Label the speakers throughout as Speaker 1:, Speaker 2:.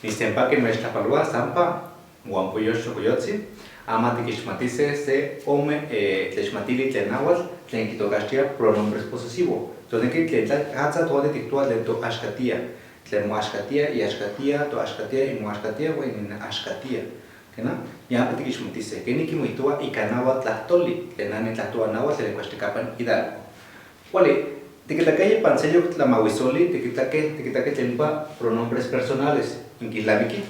Speaker 1: Nisempa que Mextlapalua, Zampa, Huampuyosh Chocoyotzi, Ama Tiquixmatice, Se, Ome, Tlexmatili, Tlenahuatl, Tlenquitocastia, pronombres posesivo. Entonces, que Hatza, todo de tictua de to Ashkatia, Tlemoashkatia y Ashkatia, to Ashkatia y Moashkatia, o en Ashkatia. Ya Tiquixmatice, que Nikimuitua y Canahuatl Tlahtoli, Tlenani Tlahtua Nahuatl, Tlecuasticapan Hidalgo. ¿Cuál? Tiquitaque pansello tlamahuizoli, tiquitaque tlempa pronombres personales. Inquilamiki.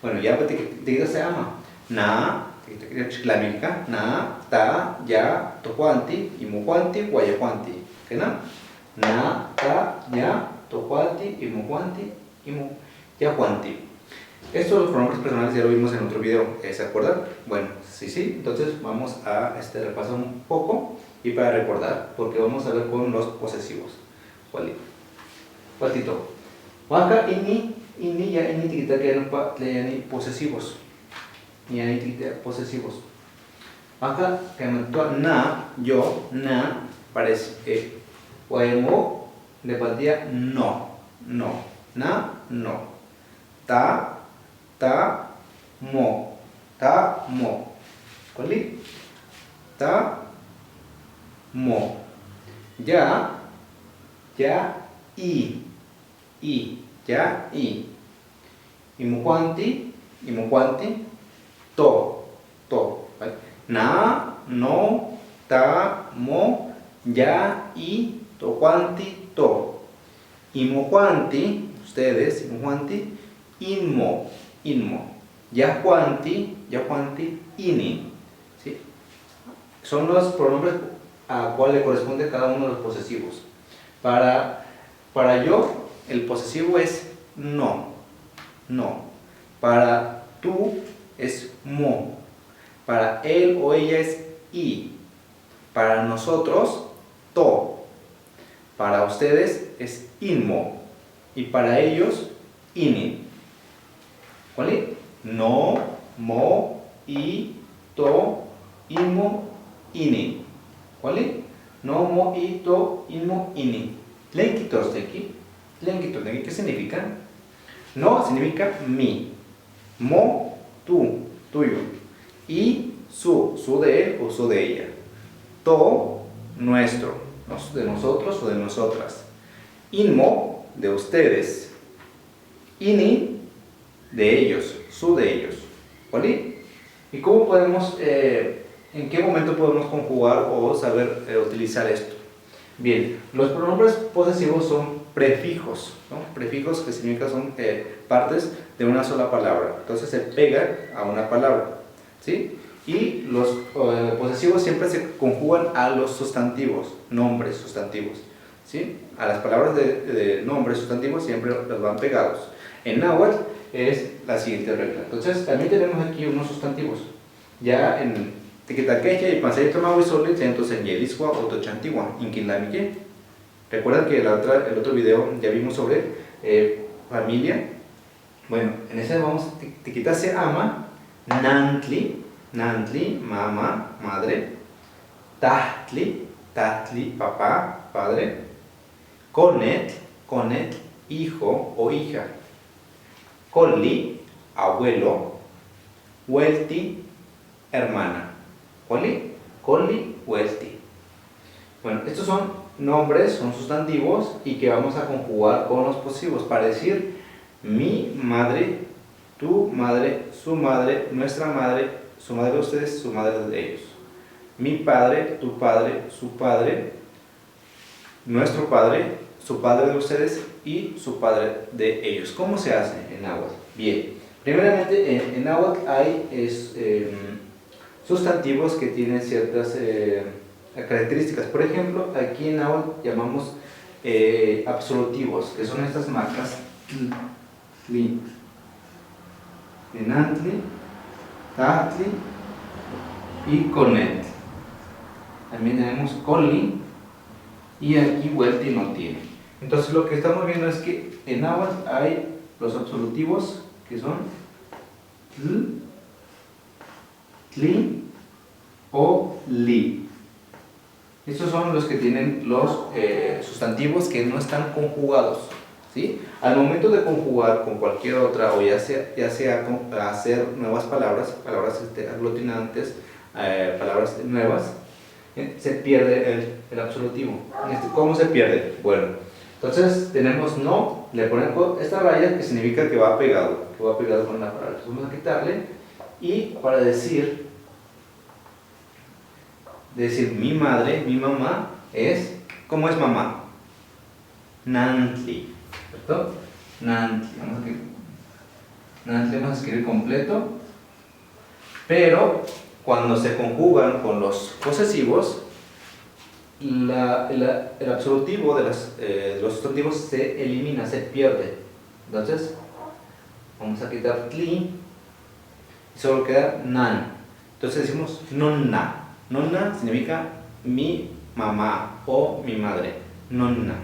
Speaker 1: Bueno, ya tiquita se ama. Na, tiquitaque na, ta, ya, tocuanti, imucuanti, guayacuanti. ¿Qué na? Na, ta, ya, tocuanti, imucuanti, yacuanti. Estos los pronombres personales ya lo vimos en otro video, ¿se acuerdan? Bueno, sí. Entonces vamos a repasar un poco. Y para recordar, porque vamos a ver con los posesivos. Cuatito. Waka ini ya ini tiquita que no posesivos. Ni ahí tiquita posesivos. Waka que me na, yo, na, parece que guayemo de partida no. Na, no. Ta, mo. ¿Cuál? Ta, mo. Ya, i. Imucuanti, to. ¿Vale? Na, no, ta, mo, ya, i, tocuanti, to. Imucuanti, ustedes, imucuanti, inmo. Yacuanti, ini. ¿Sí? Son los pronombres a cuál le corresponde cada uno de los posesivos. Para yo, el posesivo es no. Para tú es mo. Para él o ella es i. Para nosotros, to. Para ustedes es inmo. Y para ellos, ini. ¿Cuál es? No, mo, i, to, inmo, ini. ¿Cuál es? No, mo, i, to, inmo, ini. Tlenquitosteki. ¿Qué significa? No significa mi. Mo, tú, tuyo. Y su de él o su de ella. To, nuestro, de nosotros o de nosotras. Inmo, de ustedes. Ini, de ellos, su de ellos. ¿Vale? ¿Y cómo podemos, en qué momento podemos conjugar o saber utilizar esto? Bien, los pronombres posesivos son prefijos, ¿no? Prefijos que significan son partes de una sola palabra. Entonces se pegan a una palabra, ¿sí? Y los posesivos siempre se conjugan a los sustantivos, nombres sustantivos, ¿sí? A las palabras de nombres sustantivos siempre los van pegados. En náhuatl es la siguiente regla. Entonces también tenemos aquí unos sustantivos. Ya en Tiquitaquecha y Panselito Mahuizoli, entonces en Yelisua o Tochantigua, Inquilamike. Recuerdan que el otro video ya vimos sobre familia. Bueno, en ese vamos, Tiquita se ama, Nantli, mamá, madre, Tahtli, papá, padre, Conet, hijo o hija, Colli, abuelo, Huelti, hermana. Colli, Huelti. Bueno, estos son nombres, son sustantivos y que vamos a conjugar con los posesivos para decir mi madre, tu madre, su madre, nuestra madre, su madre de ustedes, su madre de ellos. Mi padre, tu padre, su padre, nuestro padre, su padre de ustedes y su padre de ellos. ¿Cómo se hace en náhuatl? Bien, primeramente en náhuatl hay sustantivos que tienen ciertas características. Por ejemplo, aquí en náhuatl llamamos absolutivos, que son estas marcas Tli, Tenantli, Tahtli y Conet. También tenemos Colli y aquí Huelti no tiene. Entonces lo que estamos viendo es que en náhuatl hay los absolutivos que son Tl, Tli o Li. Estos son los que tienen los sustantivos que no están conjugados. ¿sí? Al momento de conjugar con cualquier otra, o ya sea hacer nuevas palabras aglutinantes, palabras nuevas, se pierde el absolutivo. ¿Cómo se pierde? Bueno, entonces tenemos no, le ponemos esta raya que significa que va pegado con la palabra. Entonces vamos a quitarle, y para decir mi madre, mi mamá, es, ¿cómo es mamá? Nantli, ¿cierto? Nantli, Nantli vamos a escribir completo, pero cuando se conjugan con los posesivos, el absolutivo de los sustantivos se elimina, se pierde. Entonces, vamos a quitar tli y solo queda nan. Entonces decimos nonna. Nonna significa mi mamá o mi madre. Nonna.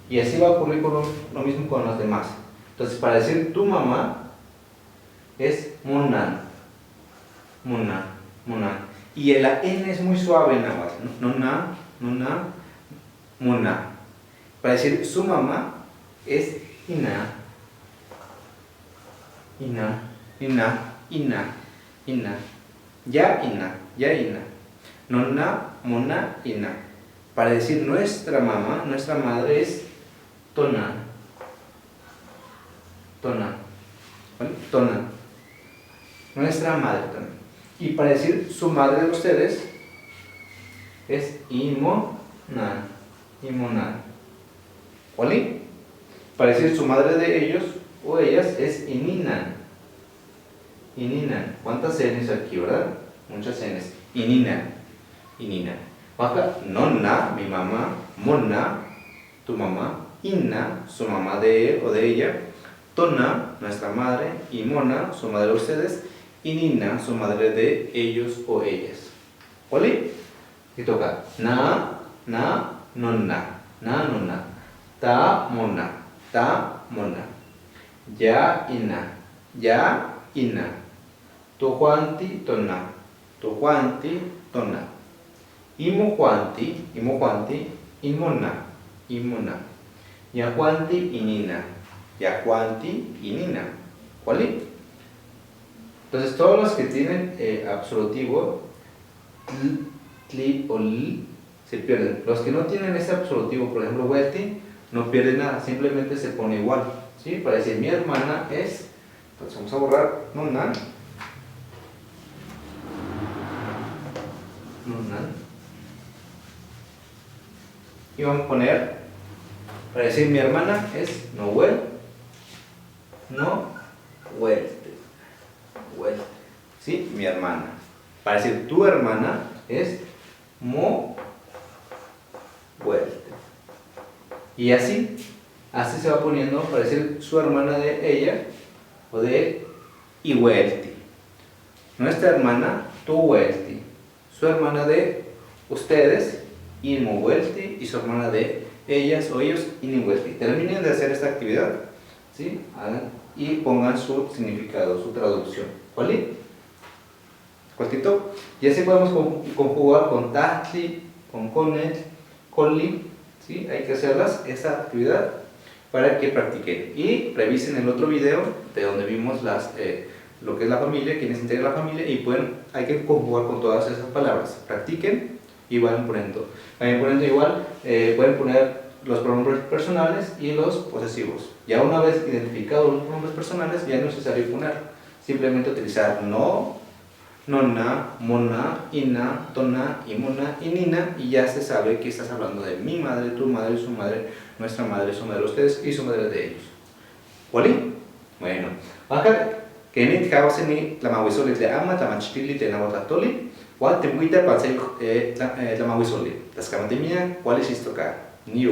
Speaker 1: Y así va a ocurrir con lo mismo con los demás. Entonces, para decir tu mamá es monan. Monan. Monan. Y la N es muy suave nada más. Nonna, nonna, mona. Para decir su mamá es ina. Ina, ina, ina, ina. Ya ina, ya ina. Nonna, mona, ina. Para decir nuestra mamá, nuestra madre es tona. Tona. ¿Vale? Tona. Nuestra madre, tona. Y para decir su madre de ustedes es imonan. Imonan. ¿Vale? Para decir su madre de ellos o ellas es ininan. Ininan. ¿Cuántas N's aquí, verdad? Muchas N's. Ininan. Ininan. Baja nonna, mi mamá. Mona, tu mamá. Inna, su mamá de él o de ella. Tona, nuestra madre. Y mona, su madre de ustedes. Y Nina, su madre de ellos o ellas. ¿Vale? Y toca na, nonna, nonna. Ta, mona, ya, ina. Tu Juanti, tona. Imo Juanti, imona. Ya Juanti, inina. ¿Vale? Entonces, todos los que tienen absolutivo, tli o l, se pierden. Los que no tienen ese absolutivo, por ejemplo, welti, no pierden nada, simplemente se pone igual. ¿Sí? Para decir mi hermana es, entonces vamos a borrar nonna. Y vamos a poner, para decir mi hermana es Noel, ¿sí? Mi hermana. Para decir tu hermana es mo vuelte. Y así se va poniendo para decir su hermana de ella o de él, y vuelti. Nuestra hermana, tu vuelti. Su hermana de ustedes, inmo vuelti, y su hermana de ellas o ellos, ini vuelti. Terminen de hacer esta actividad, ¿sí? Y pongan su significado, su traducción. ¿Vale? Cortito. Y así podemos conjugar con tatli, con conet, colli, ¿sí? Hay que hacerlas, esta actividad, para que practiquen. Y revisen el otro video de donde vimos lo que es la familia, quienes integran la familia, y hay que conjugar con todas esas palabras. Practiquen y vayan poniendo. Igual, pueden poner los pronombres personales y los posesivos. Ya una vez identificados los pronombres personales, ya no es necesario poner. Simplemente utilizar no, nonna, mona, ina, tona, imona, inina, y ya se sabe que estás hablando de mi madre, tu madre, su madre, nuestra madre, su madre de ustedes y su madre de ellos. ¿Vale? Bueno, acá que ni tjabase ni la mawisoli de ama, la machitili de nawatatoli, cual te muita para ser la mawisoli. Las camantemia, ¿cuál es esto acá? Ni